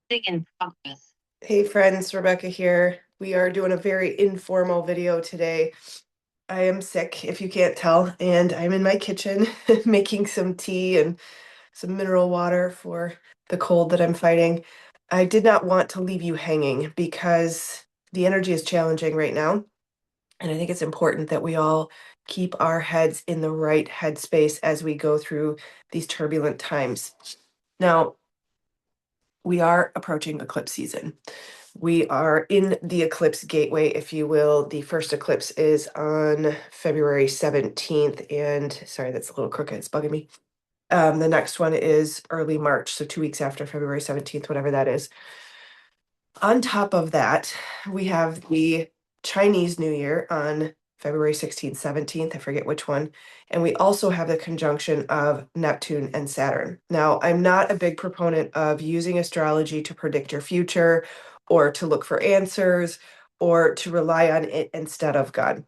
In progress. Hey friends, Rebecca here. We are doing a very informal video today. I am sick, if you can't tell, and I'm in my kitchen making some tea and some mineral water for the cold that I'm fighting. I did not want to leave you hanging because the energy is challenging right now, and I think it's important that we all keep our heads in the right headspace as we go through these turbulent times. Now, we are approaching eclipse season. We are in the eclipse gateway, if you will. The first eclipse is on February 17th, and sorry, that's a little crooked, it's bugging me. The next one is early March, so 2 weeks after February 17th, whatever that is. On top of that, we have the Chinese New Year on February 16th, 17th, I forget which one. And we also have the conjunction of Neptune and Saturn. Now, I'm not a big proponent of using astrology to predict your future or to look for answers or to rely on it instead of God.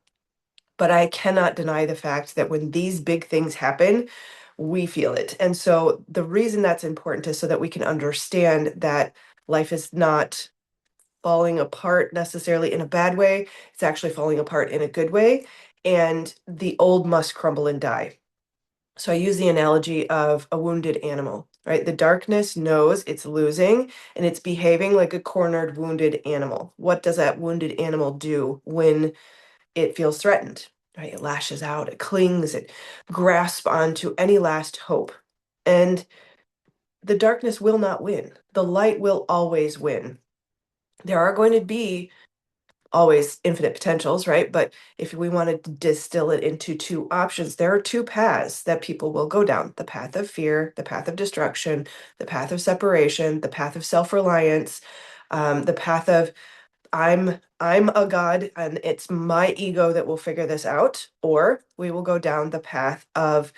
But I cannot deny the fact that when these big things happen, we feel it. And so the reason that's important is so that we can understand that life is not falling apart necessarily in a bad way. It's actually falling apart in a good way. And the old must crumble and die. So I use the analogy of a wounded animal, right? The darkness knows it's losing and it's behaving like a cornered, wounded animal. What does that wounded animal do when it feels threatened, right? It lashes out, it clings, it grasps onto any last hope. And the darkness will not win. The light will always win. There are going to be always infinite potentials, right? But if we want to distill it into two options, there are two paths that people will go down: the path of fear, the path of destruction, the path of separation, the path of self-reliance, the path of I'm a god and it's my ego that will figure this out, or we will go down the path of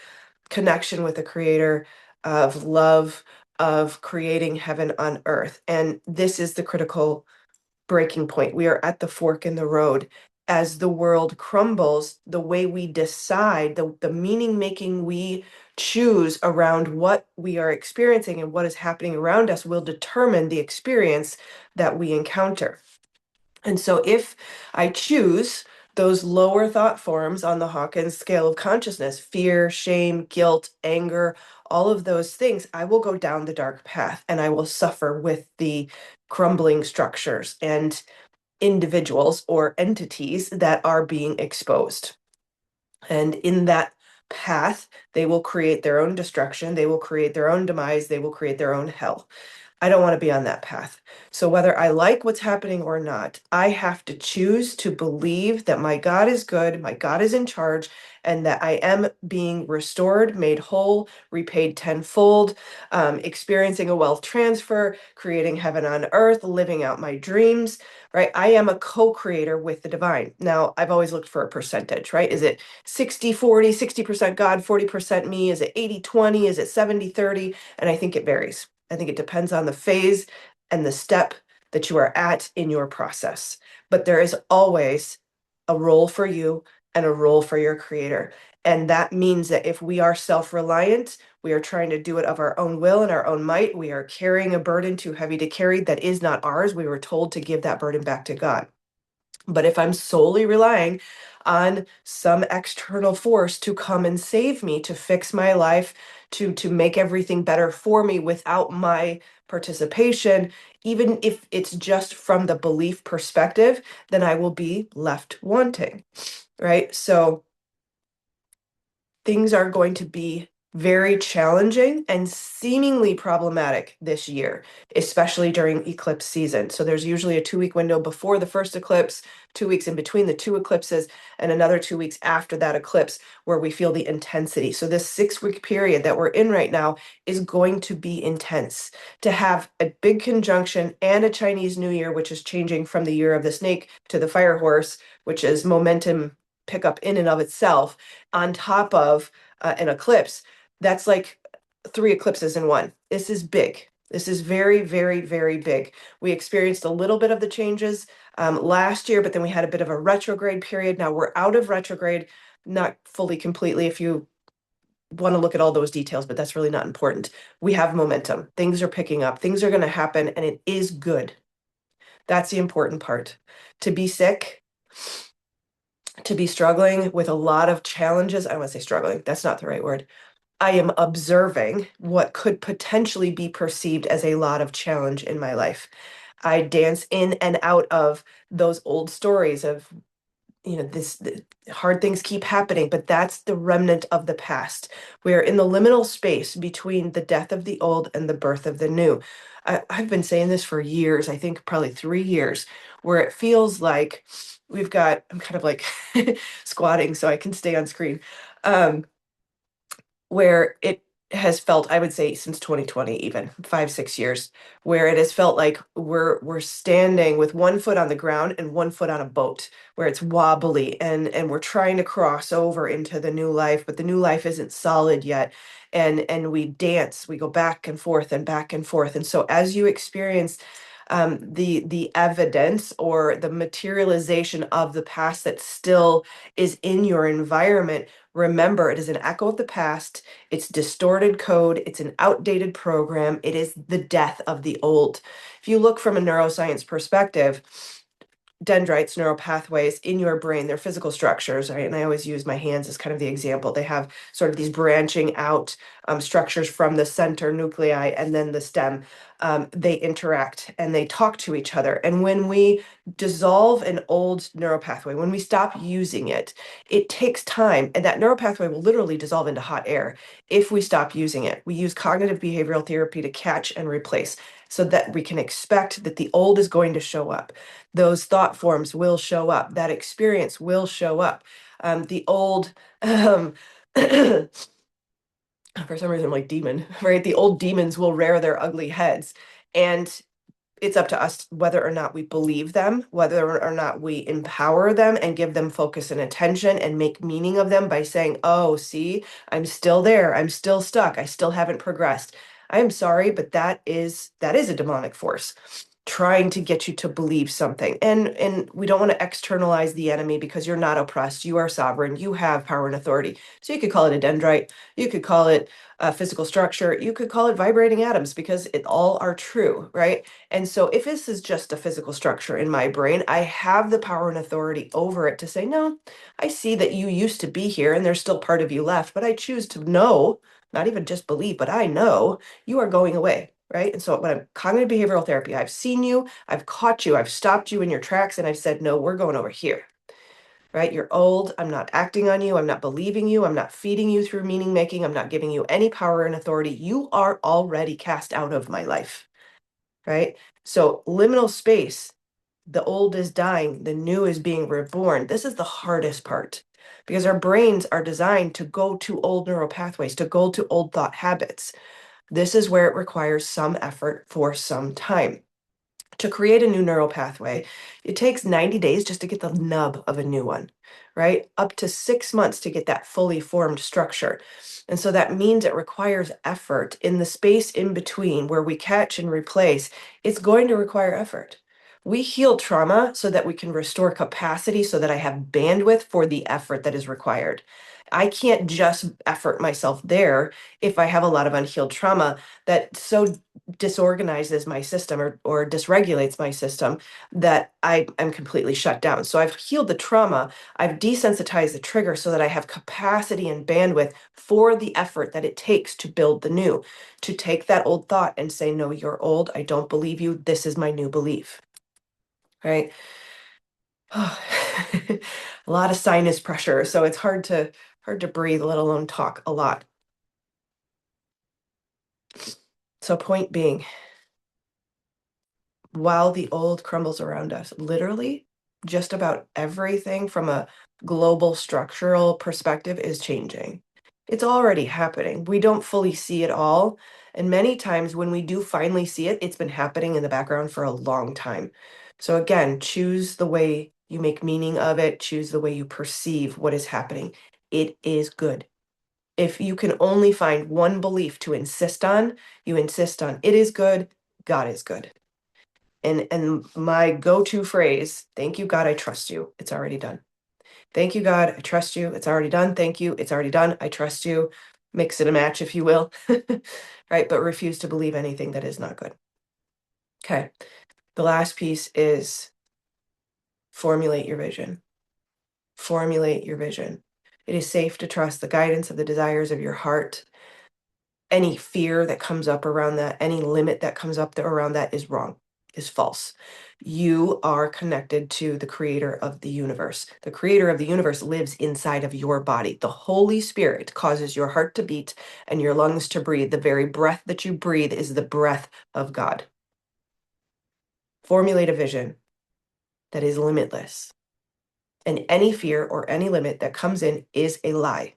connection with the creator, of love, of creating heaven on earth. And this is the critical breaking point. We are at the fork in the road. As the world crumbles, the way we decide, the meaning making we choose around what we are experiencing and what is happening around us will determine the experience that we encounter. And so if I choose those lower thought forms on the Hawkins scale of consciousness, fear, shame, guilt, anger, all of those things, I will go down the dark path and I will suffer with the crumbling structures and individuals or entities that are being exposed. And in that path, they will create their own destruction, they will create their own demise, they will create their own hell. I don't want to be on that path. So whether I like what's happening or not, I have to choose to believe that my God is good, my God is in charge, and that I am being restored, made whole, repaid tenfold, experiencing a wealth transfer, creating heaven on earth, living out my dreams, right? I am a co-creator with the divine. Now, I've always looked for a percentage, right? Is it 60-40, 60% God, 40% me? Is it 80-20? Is it 70-30? And I think it varies. I think it depends on the phase and the step that you are at in your process. But there is always a role for you and a role for your creator. And that means that if we are self-reliant, we are trying to do it of our own will and our own might, we are carrying a burden too heavy to carry that is not ours. We were told to give that burden back to God. But if I'm solely relying on some external force to come and save me, to fix my life, to make everything better for me without my participation, even if it's just from the belief perspective, then I will be left wanting, right? So things are going to be very challenging and seemingly problematic this year, especially during eclipse season. So there's usually a 2 week window before the first eclipse, 2 weeks in between the two eclipses, and another 2 weeks after that eclipse where we feel the intensity. So this 6 week period that we're in right now is going to be intense. To have a big conjunction and a Chinese New Year, which is changing from the year of the snake to the fire horse, which is momentum pickup in and of itself, on top of an eclipse, that's like three eclipses in one. This is big. This is very, very, very big. We experienced a little bit of the changes last year, but then we had a bit of a retrograde period. Now we're out of retrograde, not fully completely. If you want to look at all those details, but that's really not important. We have momentum. Things are picking up. Things are going to happen, and it is good. That's the important part. To be sick, to be struggling with a lot of challenges. I don't want to say struggling. That's not the right word. I am observing what could potentially be perceived as a lot of challenge in my life. I dance in and out of those old stories of, hard things keep happening, but that's the remnant of the past. We're in the liminal space between the death of the old and the birth of the new. I've been saying this for years, I think probably 3 years, where it feels like I'm kind of like squatting so I can stay on screen. Where it has felt, I would say since 2020, even 5, 6 years, where it has felt like we're standing with one foot on the ground and one foot on a boat, where it's wobbly and we're trying to cross over into the new life, but the new life isn't solid yet. And we dance, we go back and forth and back and forth. And so as you experience the evidence or the materialization of the past that still is in your environment, remember, it is an echo of the past. It's distorted code. It's an outdated program. It is the death of the old. If you look from a neuroscience perspective, dendrites, neural pathways in your brain, they're physical structures, right? And I always use my hands as kind of the example. They have sort of these branching out structures from the center nuclei and then the stem. They interact and they talk to each other. And when we dissolve an old neural pathway, when we stop using it, it takes time. And that neural pathway will literally dissolve into hot air if we stop using it. We use cognitive behavioral therapy to catch and replace so that we can expect that the old is going to show up. Those thought forms will show up. That experience will show up. The old, for some reason, I'm like demon, right? The old demons will rear their ugly heads. And it's up to us whether or not we believe them, whether or not we empower them and give them focus and attention and make meaning of them by saying, oh, see, I'm still there. I'm still stuck. I still haven't progressed. I am sorry, but that is a demonic force trying to get you to believe something. And we don't want to externalize the enemy because you're not oppressed. You are sovereign. You have power and authority. So you could call it a dendrite. You could call it a physical structure. You could call it vibrating atoms because it all are true, right? And so if this is just a physical structure in my brain, I have the power and authority over it to say, no, I see that you used to be here and there's still part of you left, but I choose to know, not even just believe, but I know you are going away. Right. And so when I'm cognitive behavioral therapy, I've seen you, I've caught you, I've stopped you in your tracks, and I've said, no, we're going over here. Right. You're old. I'm not acting on you. I'm not believing you. I'm not feeding you through meaning making. I'm not giving you any power and authority. You are already cast out of my life. Right. So liminal space, the old is dying, the new is being reborn. This is the hardest part because our brains are designed to go to old neural pathways, to go to old thought habits. This is where it requires some effort for some time. To create a new neural pathway, it takes 90 days just to get the nub of a new one, right? Up to 6 months to get that fully formed structure. And so that means it requires effort in the space in between where we catch and replace. It's going to require effort. We heal trauma so that we can restore capacity so that I have bandwidth for the effort that is required. I can't just effort myself there if I have a lot of unhealed trauma that so disorganizes my system or dysregulates my system that I am completely shut down. So I've healed the trauma, I've desensitized the trigger so that I have capacity and bandwidth for the effort that it takes to build the new, to take that old thought and say, no, you're old. I don't believe you. This is my new belief. Right. A lot of sinus pressure. So it's hard to breathe, let alone talk a lot. So point being, while the old crumbles around us, literally just about everything from a global structural perspective is changing. It's already happening. We don't fully see it all. And many times when we do finally see it, it's been happening in the background for a long time. So again, choose the way you make meaning of it, choose the way you perceive what is happening. It is good. If you can only find one belief to insist on, you insist on it is good, God is good. And my go-to phrase, thank you, God, I trust you. It's already done. Thank you, God, I trust you. It's already done. Thank you. It's already done. I trust you. mix and a match, if you will, right? But refuse to believe anything that is not good. Okay. The last piece is formulate your vision. Formulate your vision. It is safe to trust the guidance of the desires of your heart. Any fear that comes up around that, any limit that comes up around that is wrong, is false. You are connected to the creator of the universe. The creator of the universe lives inside of your body. The Holy Spirit causes your heart to beat and your lungs to breathe. The very breath that you breathe is the breath of God. Formulate a vision that is limitless. And any fear or any limit that comes in is a lie.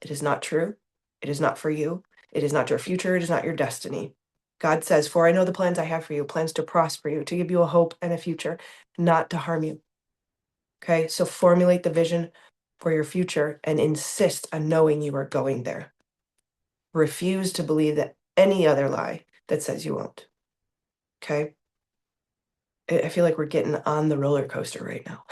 It is not true. It is not for you. It is not your future. It is not your destiny. God says, "For I know the plans I have for you, plans to prosper you, to give you a hope and a future, not to harm you." Okay, so formulate the vision for your future and insist on knowing you are going there. Refuse to believe that any other lie that says you won't. Okay? I feel like we're getting on the roller coaster right now.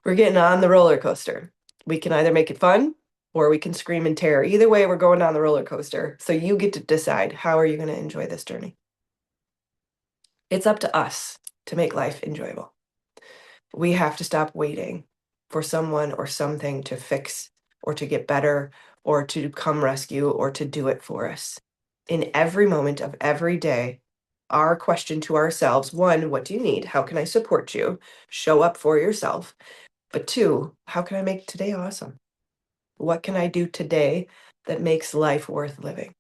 We're getting on the roller coaster. We can either make it fun or we can scream in terror. Either way, we're going down the roller coaster. So you get to decide, how are you going to enjoy this journey? It's up to us to make life enjoyable. We have to stop waiting for someone or something to fix or to get better or to come rescue or to do it for us. In every moment of every day, our question to ourselves, one, what do you need? How can I support you? Show up for yourself. But two, how can I make today awesome? What can I do today that makes life worth living?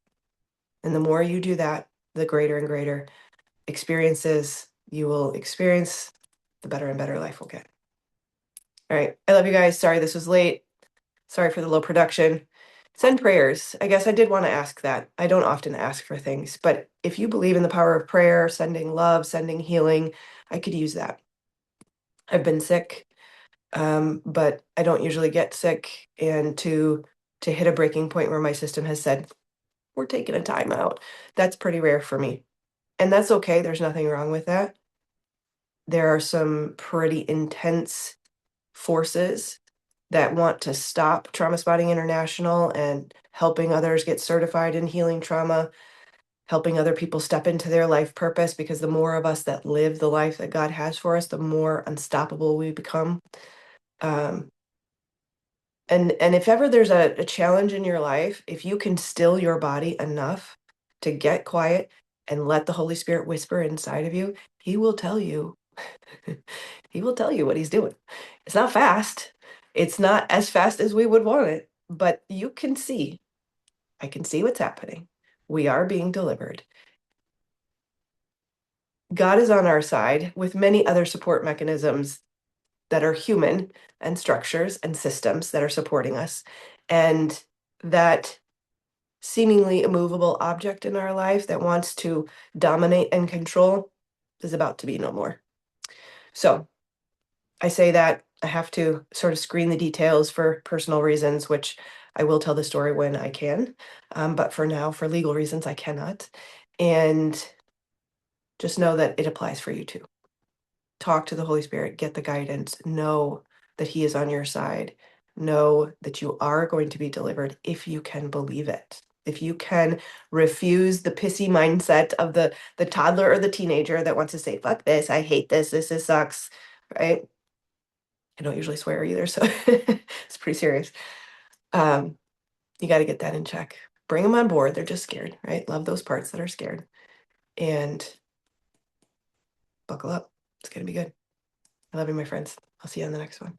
And the more you do that, the greater and greater experiences you will experience, the better and better life will get. All right. I love you guys. Sorry this was late. Sorry for the low production. Send prayers. I guess I did want to ask that. I don't often ask for things, but if you believe in the power of prayer, sending love, sending healing, I could use that. I've been sick, but I don't usually get sick. And to hit a breaking point where my system has said, we're taking a time out, that's pretty rare for me. And that's okay. There's nothing wrong with that. There are some pretty intense forces that want to stop Trauma Spotting International and helping others get certified in healing trauma, helping other people step into their life purpose, because the more of us that live the life that God has for us, the more unstoppable we become. And if ever there's a challenge in your life, if you can still your body enough to get quiet and let the Holy Spirit whisper inside of you, he will tell you. He will tell you what he's doing. It's not fast. It's not as fast as we would want it, but you can see. I can see what's happening. We are being delivered. God is on our side with many other support mechanisms that are human and structures and systems that are supporting us. And that seemingly immovable object in our life that wants to dominate and control is about to be no more. So I say that I have to sort of screen the details for personal reasons, which I will tell the story when I can. But for now, for legal reasons, I cannot. And just know that it applies for you too. Talk to the Holy Spirit, get the guidance, know that he is on your side, know that you are going to be delivered if you can believe it. If you can refuse the pissy mindset of the toddler or the teenager that wants to say, fuck this, I hate this, this sucks, right? I don't usually swear either, so it's pretty serious. You got to get that in check. Bring them on board. They're just scared, right? Love those parts that are scared. And buckle up. It's going to be good. I love you, my friends. I'll see you on the next one.